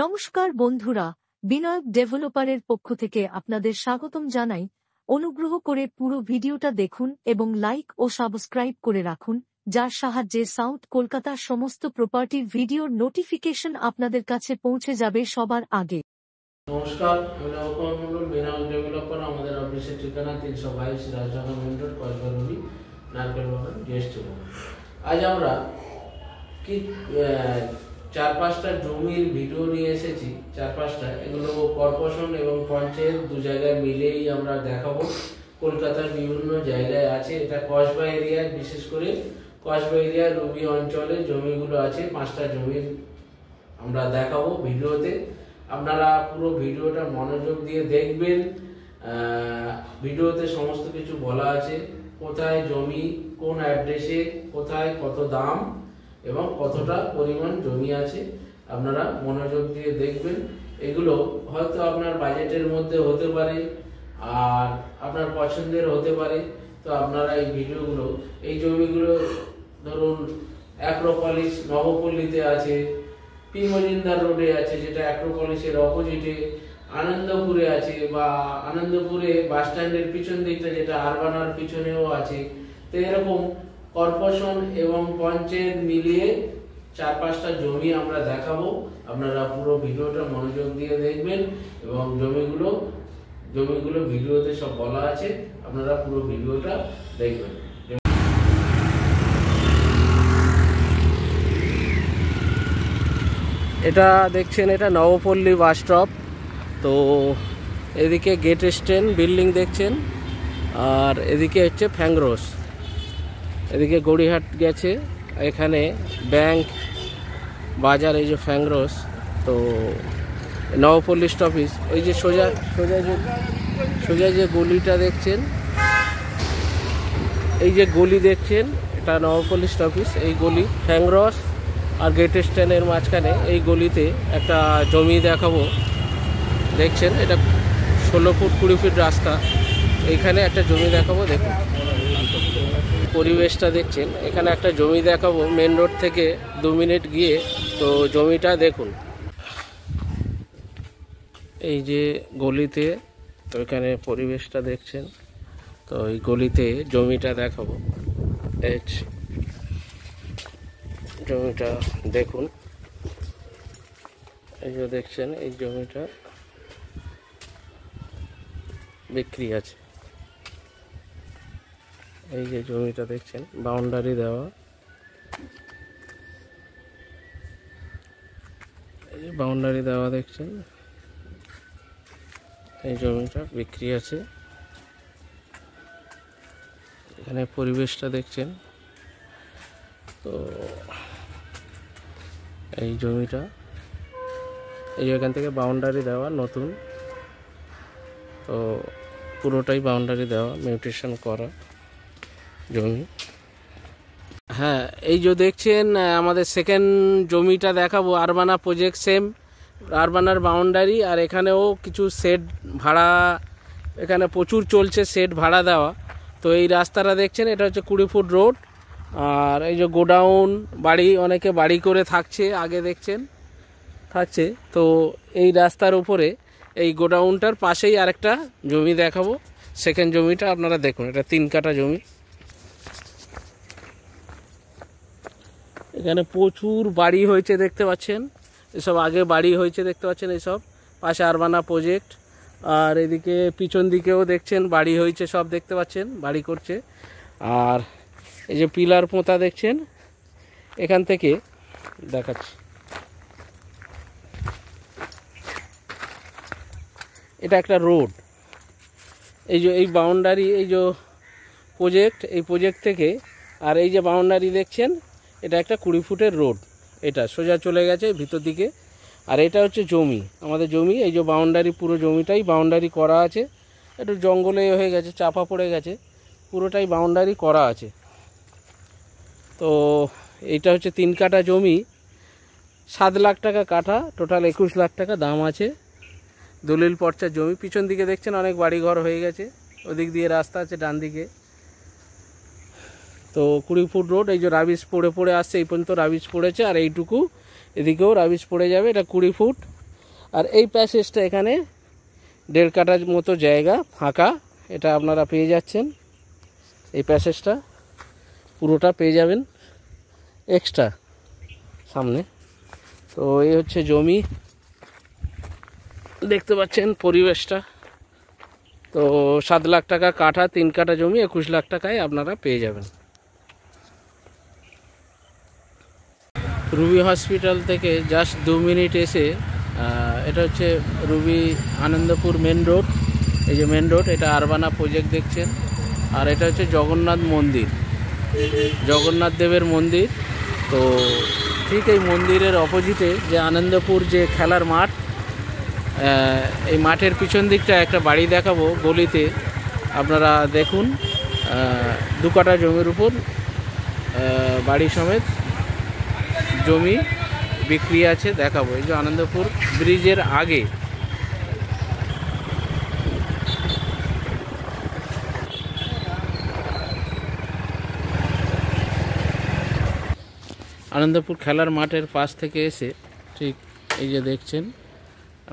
নমস্কার বন্ধুরা, বিনায়ক ডেভেলপারের পক্ষ থেকে আপনাদের স্বাগতম জানাই। অনুগ্রহ করে পুরো ভিডিওটা দেখুন এবং লাইক ও সাবস্ক্রাইব করে রাখুন, যার সাহায্যে সাউথ কলকাতার সমস্ত প্রপার্টির ভিডিওর নোটিফিকেশন আপনাদের কাছে পৌঁছে যাবে সবার আগে। নমস্কার, আমি নবকুমার মন্ডল, বিনায়ক ডেভেলপার। আমাদের অফিসের ঠিকানা 322 রাজনগর মেইন রোড, কসবারুলি, নারকেল বাগান, ডিএসটি বাগান। আজ আমরা কি 4-5টা জমির ভিডিও নিয়ে এসেছি। 4-5টা এগুলো কর্পোরেশন এবং পঞ্চায়েত দু জায়গায় মিলেই আমরা দেখাবো। কলকাতার বিভিন্ন জায়গায় আছে। এটা কসবা এরিয়ায়, বিশেষ করে কসবা এরিয়ার রুবি অঞ্চলে জমিগুলো আছে। 5টা জমির আমরা দেখাবো ভিডিওতে। আপনারা পুরো ভিডিওটা মনোযোগ দিয়ে দেখবেন। ভিডিওতে সমস্ত কিছু বলা আছে, কোথায় জমি, কোন অ্যাড্রেসে, কোথায় কত দাম এবং কতটা পরিমাণ জমি আছে। আপনারা মনোযোগ দিয়ে দেখবেন। এগুলো হয়তো আপনার বাজেটের মধ্যে হতে পারে আর আপনার পছন্দের হতে পারে। তো আপনারা এই ভিডিওগুলো, এই জমিগুলো ধরুন অ্যাক্রোপলিস নবপল্লীতে আছে, পি মজুমদার রোডে আছে, যেটা অ্যাক্রোপলিসের অপোজিটে, আনন্দপুরে আছে, বা আনন্দপুরে বাস স্ট্যান্ডের পিছন দিকটা যেটা আরবানার পিছনেও আছে। তো এরকম কর্পোরেশন এবং পঞ্চায়েত মিলিয়ে 4-5টা জমি আমরা দেখাবো। আপনারা পুরো ভিডিওটা মনোযোগ দিয়ে দেখবেন এবং জমিগুলো ভিডিওতে সব বলা আছে। আপনারা পুরো ভিডিওটা দেখবেন। এটা দেখছেন, এটা নবপল্লী বাস স্টপ। তো এদিকে গেট স্ট্যান্ড বিল্ডিং দেখছেন, আর এদিকে হচ্ছে ফ্যাংরোস। এদিকে গড়িহাট গেছে, এখানে ব্যাংক, বাজার, এই যে ফ্যাংরোস। তো নবপল্লী স্টপিস, ওই যে সোজা যে গলিটা দেখছেন, এই যে গলি দেখছেন, এটা নবপল্লী স্টপিস। এই গলি ফ্যাংরোস আর গেট স্ট্যান্ডের মাঝখানে এই গলিতে একটা জমি দেখাবো। দেখছেন, এটা 16 ফুট 20 ফিট রাস্তা। এইখানে একটা জমি দেখাবো। দেখুন পরিবেশটা দেখছেন। এখানে একটা জমি দেখাবো মেন রোড থেকে 2 মিনিট গিয়ে। তো জমিটা দেখুন, এই যে গলিতে, তো এখানে পরিবেশটা দেখছেন। তো এই গলিতে জমিটা দেখাবো। জমিটা দেখুন, এই যে দেখছেন, এই জমিটা বিক্রি আছে। এই যে জমিটা দেখছেন, বাউন্ডারি দেওয়া, এই যে বাউন্ডারি দেওয়া দেখছেন, এই জমিটা বিক্রি আছে। এখানে পরিবেশটা দেখছেন। তো এই জমিটা, এই এখান থেকে বাউন্ডারি দেওয়া নতুন, তো পুরোটাই বাউন্ডারি দেওয়া, মিউটেশন করা জমি। হ্যাঁ, এই যে দেখছেন আমাদের সেকেন্ড জমিটা দেখাবো, আরবানা প্রজেক্ট, সেম আরবানার বাউন্ডারি। আর এখানেও কিছু শেড ভাড়া, এখানে প্রচুর চলছে শেড ভাড়া দেওয়া। তো এই রাস্তাটা দেখছেন, এটা হচ্ছে 20 ফুট রোড। আর এই যে গোডাউন, বাড়ি, অনেকে বাড়ি করে থাকছে, আগে দেখছেন থাকছে। তো এই রাস্তার উপরে এই গোডাউনটার পাশেই আরেকটা জমি দেখাবো। সেকেন্ড জমিটা আপনারা দেখুন, এটা 3 কাঠা জমি। এখানে প্রচুর বাড়ি হয়েছে দেখতে পাচ্ছেন, এসব আগে বাড়ি হয়েছে দেখতে পাচ্ছেন, এইসব পাশে আরবানা প্রজেক্ট। আর এদিকে পিছন দিকেও দেখছেন বাড়ি হয়েছে, সব দেখতে পাচ্ছেন বাড়ি করছে। আর এই যে পিলার পোঁতা দেখছেন, এখান থেকে দেখাচ্ছি, এটা একটা রোড। এই যে এই বাউন্ডারি, এই যে প্রজেক্ট, এই প্রজেক্ট থেকে আর এই যে বাউন্ডারি দেখছেন, এটা একটা 20 ফুটের রোড। এটা সোজা চলে গেছে ভিতর দিকে। আর এটা হচ্ছে জমি, আমাদের জমি। এই যে বাউন্ডারি, পুরো জমিটাই বাউন্ডারি করা আছে। একটু জঙ্গলে হয়ে গেছে, চাপা পড়ে গেছে, পুরোটাই বাউন্ডারি করা আছে। তো এইটা হচ্ছে 3 কাঠা জমি, 7 লাখ টাকা কাঠা, টোটাল 21 লাখ টাকা দাম আছে। দলিল পর্চার জমি। পিছন দিকে দেখছেন অনেক বাড়িঘর হয়ে গেছে, ওদিক দিয়ে রাস্তা আছে ডান দিকে। তো 20 ফুট রোড। এই যে রাবিশ পড়ে আসছে, এই পর্যন্ত রাবিশ পড়েছে, আর এইটুকু এদিকেও রাবিশ পড়ে যাবে। এটা 20 ফুট আর এই প্যাসেজটা এখানে 1.5 কাঠার মতো জায়গা ফাঁকা, এটা আপনারা পেয়ে যাচ্ছেন। এই প্যাসেজটা পুরোটা পেয়ে যাবেন এক্সট্রা সামনে। তো এই হচ্ছে জমি, দেখতে পাচ্ছেন পরিবেশটা। তো 7 লাখ টাকা কাঠা, 3 কাঠা জমি 21 লাখ টাকায় আপনারা পেয়ে যাবেন। রুবি হসপিটাল থেকে জাস্ট 2 মিনিট এসে এটা হচ্ছে রুবি আনন্দপুর মেন রোড। এই যে মেন রোড, এটা আরবানা প্রজেক্ট দেখছেন। আর এটা হচ্ছে জগন্নাথ মন্দির, জগন্নাথ দেবের মন্দির। তো ঠিক এই মন্দিরের অপোজিটে যে আনন্দপুর যে খেলার মাঠ, এই মাঠের পিছন দিকটা একটা বাড়ি দেখাবো গলিতে, আপনারা দেখুন। 2 কাঠা জমির উপর বাড়ি সমেত জমি বিক্রি আছে, দেখাবো। এই যে আনন্দপুর ব্রিজের আগে, আনন্দপুর খেলার মাঠের পাশ থেকে এসে ঠিক এই যে দেখছেন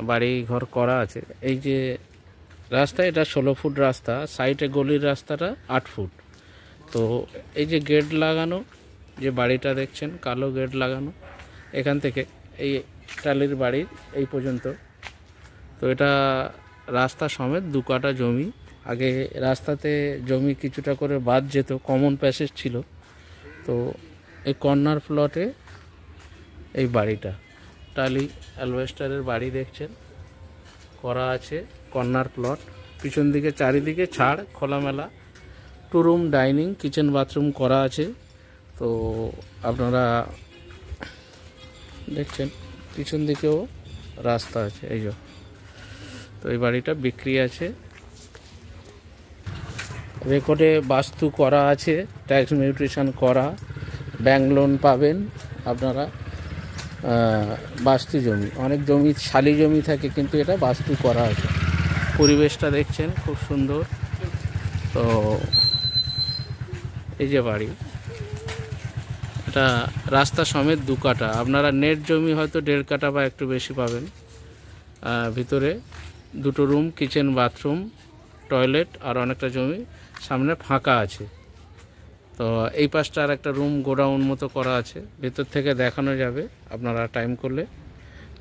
বাড়ি ঘর করা আছে। এই যে রাস্তা, এটা 16 ফুট রাস্তা, সাইডে গলির রাস্তাটা 8 ফুট। তো এই যে গেট লাগানো, যে বাড়িটা দেখছেন কালো গেট লাগানো, এখান থেকে এই টালির বাড়ির এই পর্যন্ত। তো এটা রাস্তা সমেত 2 কাঠা জমি। আগে রাস্তাতে জমি কিছুটা করে বাদ যেত, কমন প্যাসেজ ছিল। তো এই কর্নার প্লটে এই বাড়িটা টালি অ্যালবেস্টারের বাড়ি দেখছেন করা আছে, কর্নার প্লট। পিছন দিকে চারিদিকে ছাড়, খোলামেলা 2 রুম, ডাইনিং, কিচেন, বাথরুম করা আছে। তো আপনারা দেখছেন পিছন দিকেও রাস্তা আছে, এই যে। তো এই বাড়িটা বিক্রি আছে, রেকর্ডে বাস্তু করা আছে, ট্যাক্স মিউটেশন করা, ব্যাংক লোন পাবেন আপনারা। বাস্তু জমি, অনেক জমি শালি জমি থাকে, কিন্তু এটা বাস্তু করা আছে। পরিবেশটা দেখছেন খুব সুন্দর। তো এই যে বাড়ি, এটা রাস্তা সমেত 2 কাঠা। আপনারা নেট জমি হয়তো 1.5 কাঠা বা একটু বেশি পাবেন। ভিতরে 2টো রুম, কিচেন, বাথরুম, টয়লেট, আর অনেকটা জমি সামনে ফাঁকা আছে। তো এই পাশটা আর একটা রুম গোডাউন মতো করা আছে, ভেতর থেকে দেখানো যাবে আপনারা টাইম করলে।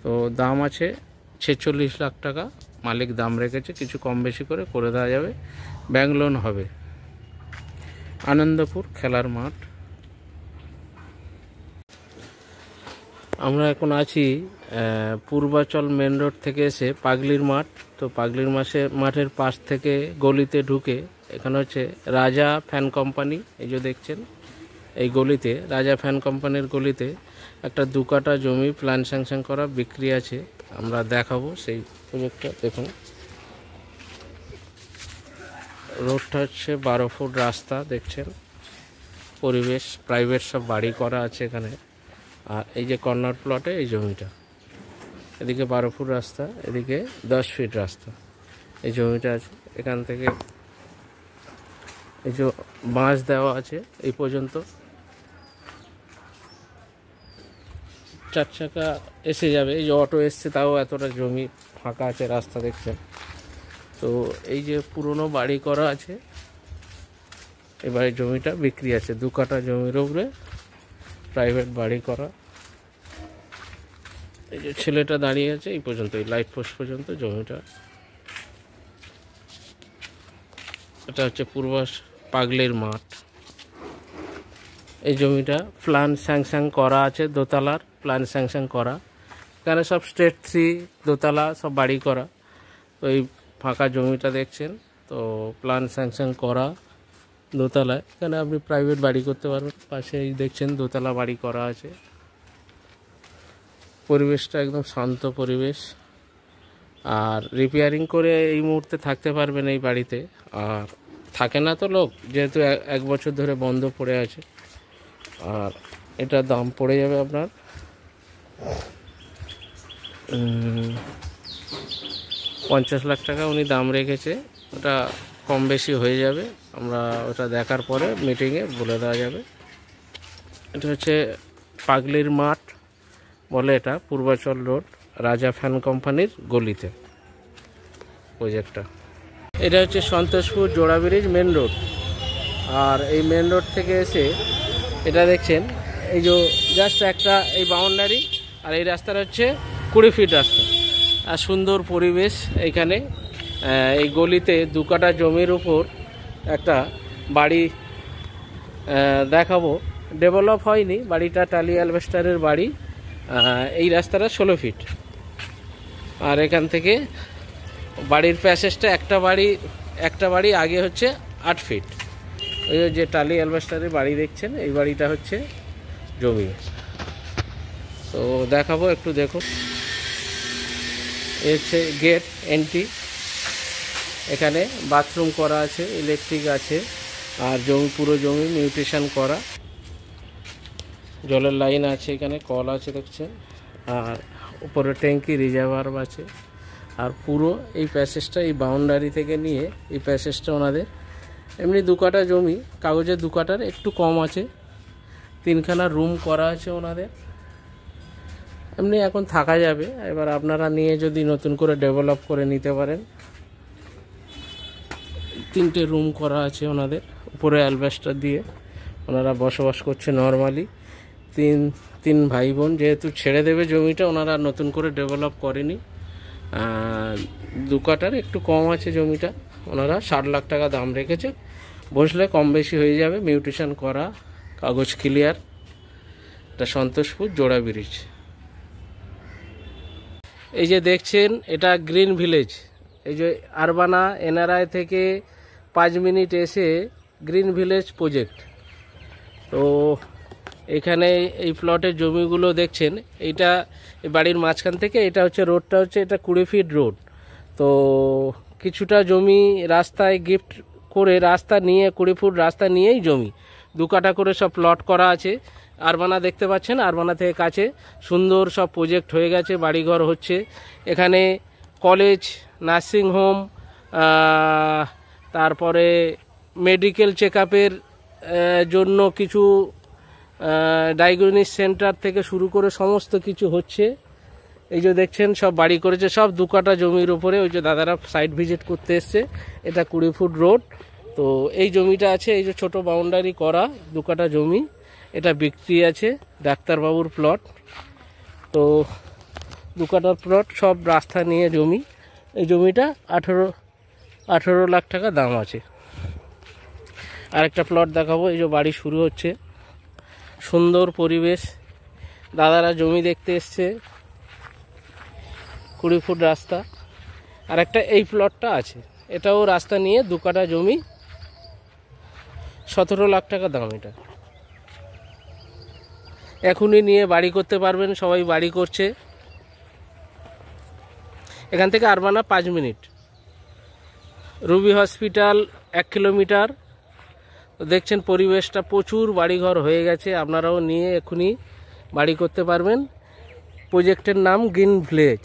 তো দাম আছে 46 লাখ টাকা, মালিক দাম রেখেছে, কিছু কম বেশি করে দেওয়া যাবে, ব্যাংক লোন হবে। আনন্দপুর খেলার মাঠ। আমরা এখন আছি পূর্বাচল মেন রোড থেকে এসে পাগলির মাঠ। তো পাগলির মাঠের পাশ থেকে গলিতে ঢুকে এখানে হচ্ছে রাজা ফ্যান কোম্পানি। এই যে দেখছেন এই গলিতে, রাজা ফ্যান কোম্পানির গলিতে একটা 2 কাঠা জমি প্ল্যান স্যাংশন করা বিক্রি আছে, আমরা দেখাবো সেই প্রজেক্টটা। দেখুন রোডটা হচ্ছে 12 ফুট রাস্তা দেখছেন, পরিবেশ প্রাইভেট সব বাড়ি করা আছে এখানে। আর এই যে কর্নার প্লটে এই জমিটা, এদিকে 12 ফুট রাস্তা, এদিকে 10 ফিট রাস্তা, এই জমিটা আছে। এখান থেকে এই যে বাঁশ দেওয়া আছে এই পর্যন্ত, 4 চাকা এসে যাবে। এই যে অটো এসছে, তাও এতটা জমি ফাঁকা আছে, রাস্তা দেখছেন। তো এই যে পুরনো বাড়ি করা আছে, এই বাড়ির জমিটা বিক্রি আছে, 2 কাঠা জমির উপরে প্রাইভেট বাড়ি করা। এই যে ছেলেটা দাঁড়িয়ে আছে এই পর্যন্ত, এই লাইট পোস্ট পর্যন্ত জমিটা। এটা হচ্ছে পাগলির মাঠ। এই জমিটা প্ল্যান স্যাংশন করা আছে, দোতলার প্ল্যান স্যাংশন করা। এখানে সব স্টেট 3 দোতলা সব বাড়ি করা। তো এই ফাঁকা জমিটা দেখছেন, তো প্ল্যান স্যাংশন করা দোতলায়। এখানে আপনি প্রাইভেট বাড়ি করতে পারবেন। পাশে এই দেখছেন দোতলা বাড়ি করা আছে। পরিবেশটা একদম শান্ত পরিবেশ। আর রিপেয়ারিং করে এই মুহূর্তে থাকতে পারবেন এই বাড়িতে। আর থাকে না তো লোক, যেহেতু 1 বছর ধরে বন্ধ পড়ে আছে। আর এটা দাম পড়ে যাবে আপনার 50 লাখ টাকা উনি দাম রেখেছে। ওটা কম বেশি হয়ে যাবে, আমরা ওটা দেখার পরে মিটিংয়ে বলে দেওয়া যাবে। এটা হচ্ছে পাগলির মাঠ বলে, এটা পূর্বাচল রোড। রাজা ফ্যান কোম্পানির গলিতে প্রজেক্টটা। এটা হচ্ছে সন্তোষপুর জোড়া ব্রিজ মেন রোড। আর এই মেন রোড থেকে এসে এটা দেখছেন এই যে জাস্ট একটা এই বাউন্ডারি, আর এই রাস্তাটা হচ্ছে 20 ফিট রাস্তা। আর সুন্দর পরিবেশ এইখানে। এই গলিতে 2 কাঠা জমির উপর একটা বাড়ি দেখাবো। ডেভেলপ হয়নি বাড়িটা, টালি অ্যালবেস্টারের বাড়ি। এই রাস্তাটা 16 ফিট। আর এখান থেকে বাড়ির প্যাসেজটা একটা বাড়ি আগে হচ্ছে 8 ফিট। ওই যে টালি অ্যালবেস্টারের বাড়ি দেখছেন, এই বাড়িটা হচ্ছে জমি। তো দেখাবো, একটু দেখো। এই হচ্ছে গেট এন্ট্রি। এখানে বাথরুম করা আছে, ইলেকট্রিক আছে, আর পুরো জমি মিউটেশন করা। জলের লাইন আছে, এখানে কল আছে দেখছেন, আর উপরে ট্যাঙ্কি রিজার্ভার আছে। আর পুরো এই প্যাসেজটা এই বাউন্ডারি থেকে নিয়ে এই প্যাসেজটা ওনাদের এমনি 2 কাঠা জমি, কাগজে 2 কাঠার একটু কম আছে। 3খানা রুম করা আছে ওনাদের, এমনি এখন থাকা যাবে। এবার আপনারা নিয়ে যদি নতুন করে ডেভেলপ করে নিতে পারেন। 3টে রুম করা আছে ওনাদের, উপরে অ্যালবেস্টার দিয়ে ওনারা বসবাস করছে নর্মালি। তিন ভাই বোন, যেহেতু ছেড়ে দেবে জমিটা, ওনারা নতুন করে ডেভেলপ করেনি। 2 কাঠার একটু কম আছে জমিটা, ওনারা 60 লাখ টাকা দাম রেখেছে। বসলে কম বেশি হয়ে যাবে, মিউটেশন করা, কাগজ ক্লিয়ার। এটা সন্তোষপুর জোড়া ব্রিজ। এই যে দেখছেন এটা গ্রিন ভিলেজ। এই যে আরবানা এনআরআই থেকে 5 মিনিট এসে গ্রিন ভিলেজ প্রজেক্ট। তো এখানে এই প্লটের জমিগুলো দেখছেন, এইটা বাড়ির মাঝখান থেকে এটা হচ্ছে রোডটা হচ্ছে এটা 20 ফিট রোড। তো কিছুটা জমি রাস্তায় গিফট করে, রাস্তা নিয়ে 20 ফুট রাস্তা নিয়েই জমি 2 কাঠা করে সব প্লট করা আছে। আরবানা দেখতে পাচ্ছেন, আরবানা থেকে কাছে সুন্দর সব প্রজেক্ট হয়ে গেছে, বাড়িঘর হচ্ছে। এখানে কলেজ, নার্সিংহোম, তারপরে মেডিকেল চেকআপের জন্য কিছু ডায়াগনস্টিক সেন্টার থেকে শুরু করে সমস্ত কিছু হচ্ছে। এই যে দেখছেন সব বাড়ি করেছে, সব 2 কাঠা জমির উপরে। ওই যে দাদারা সাইট ভিজিট করতে এসছে। এটা 20 ফুট রোড। তো এই জমিটা আছে, এই যে ছোট বাউন্ডারি করা 2 কাঠা জমি, এটা বিক্রি আছে, ডাক্তারবাবুর প্লট। তো 2 কাঠার প্লট, সব রাস্তা নিয়ে জমি। এই জমিটা 18 লাখ টাকা দাম আছে। আরেকটা প্লট দেখাবো। এই যে বাড়ি শুরু হচ্ছে, সুন্দর পরিবেশ। দাদারা জমি দেখতে এসছে, 20 ফুট রাস্তা। আর একটা এই প্লটটা আছে, এটাও রাস্তা নিয়ে 2 কাঠা জমি, 17 লাখ টাকা দাম। এটা এখনই নিয়ে বাড়ি করতে পারবেন, সবাই বাড়ি করছে। এখান থেকে Urbana 5 minute, Ruby hospital 1 kilometre. দেখছেন পরিবেশটা, প্রচুর বাড়িঘর হয়ে গেছে, আপনারাও নিয়ে এখনই বাড়ি করতে পারবেন। প্রজেক্টের নাম গ্রিন ভিলেজ।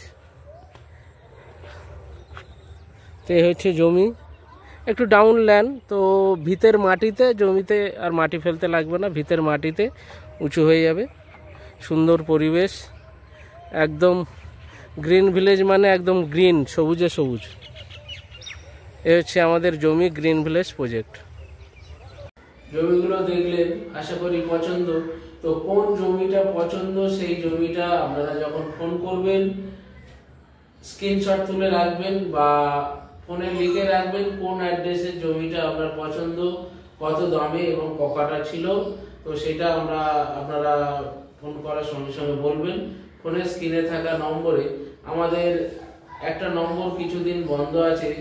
তো এই হচ্ছে জমি, একটু ডাউন ল্যান্ড। তো ভিতের মাটিতে, জমিতে আর মাটি ফেলতে লাগবে না, ভিতের মাটিতে উঁচু হয়ে যাবে। সুন্দর পরিবেশ, একদম গ্রিন ভিলেজ মানে একদম গ্রিন, সবুজে সবুজ। এ হচ্ছে আমাদের জমি, গ্রিন ভিলেজ প্রজেক্ট। জমিগুলো দেখলেন, আশা করি পছন্দ। তো কোন জমিটা পছন্দ, সেই জমিটা আপনারা যখন ফোন করবেন স্ক্রিনশট তুলে রাখবেন বা ফোনে লিখে রাখবেন কোন অ্যাড্রেসের জমিটা আপনার পছন্দ, কত দামে এবং ককাটা ছিল। তো সেটা আপনারা ফোন করার সঙ্গে সঙ্গে বলবেন। ফোনের স্ক্রিনে থাকা নম্বরে, আমাদের একটা নম্বর কিছুদিন বন্ধ আছে,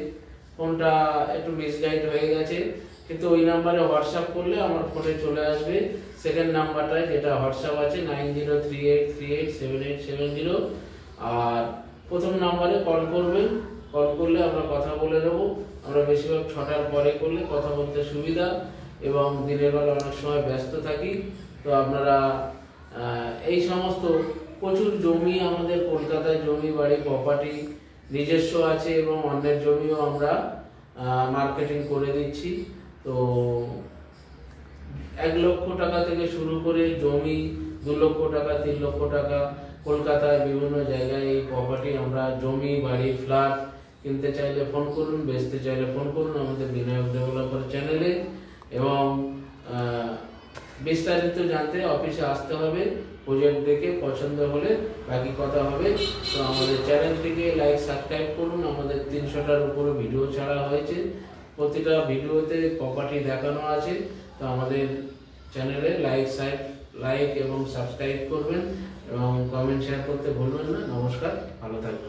ফোনটা একটু মিসগাইড হয়ে গেছে, কিন্তু ওই নাম্বারে হোয়াটসঅ্যাপ করলে আমার ফোনে চলে আসবে সেকেন্ড নাম্বারটায়, যেটা হোয়াটসঅ্যাপ আছে 9038387870। আর প্রথম নাম্বারে কল করবেন, কল করলে আমরা কথা বলে নেবো। আমরা বেশিরভাগ 6টার পরে করলে কথা বলতে সুবিধা, এবং দিনের বেলা অনেক সময় ব্যস্ত থাকি। তো আপনারা এই সমস্ত প্রচুর জমি আমাদের কলকাতায়, জমি বাড়ি প্রপার্টি নিজস্ব আছে এবং অন্যের জমিও আমরা মার্কেটিং করে দিচ্ছি। তো 1 লক্ষ টাকা থেকে শুরু করে জমি 2 লক্ষ টাকা, 3 লক্ষ টাকা, কলকাতায় বিভিন্ন জায়গায় এই প্রপার্টি আমরা জমি বাড়ি ফ্ল্যাট কিনতে চাইলে ফোন করুন, বেচতে চাইলে ফোন করুন আমাদের বিনায়ক ডেভেলপার চ্যানেলে। এবং বিস্তারিত জানতে অফিসে আসতে হবে, প্রজেক্ট দেখে পছন্দ হলে বাকি কথা হবে। তো আমাদের চ্যানেলটিকে লাইক সাবস্ক্রাইব করুন। আমাদের 300টার উপরে ভিডিও ছাড়া হয়েছে, প্রতিটা ভিডিওতে প্রপার্টি দেখানো আছে। তো আমাদের চ্যানেলে লাইক এবং সাবস্ক্রাইব করবেন এবং কমেন্ট শেয়ার করতে ভুলবেন না। নমস্কার, ভালো থাকবেন।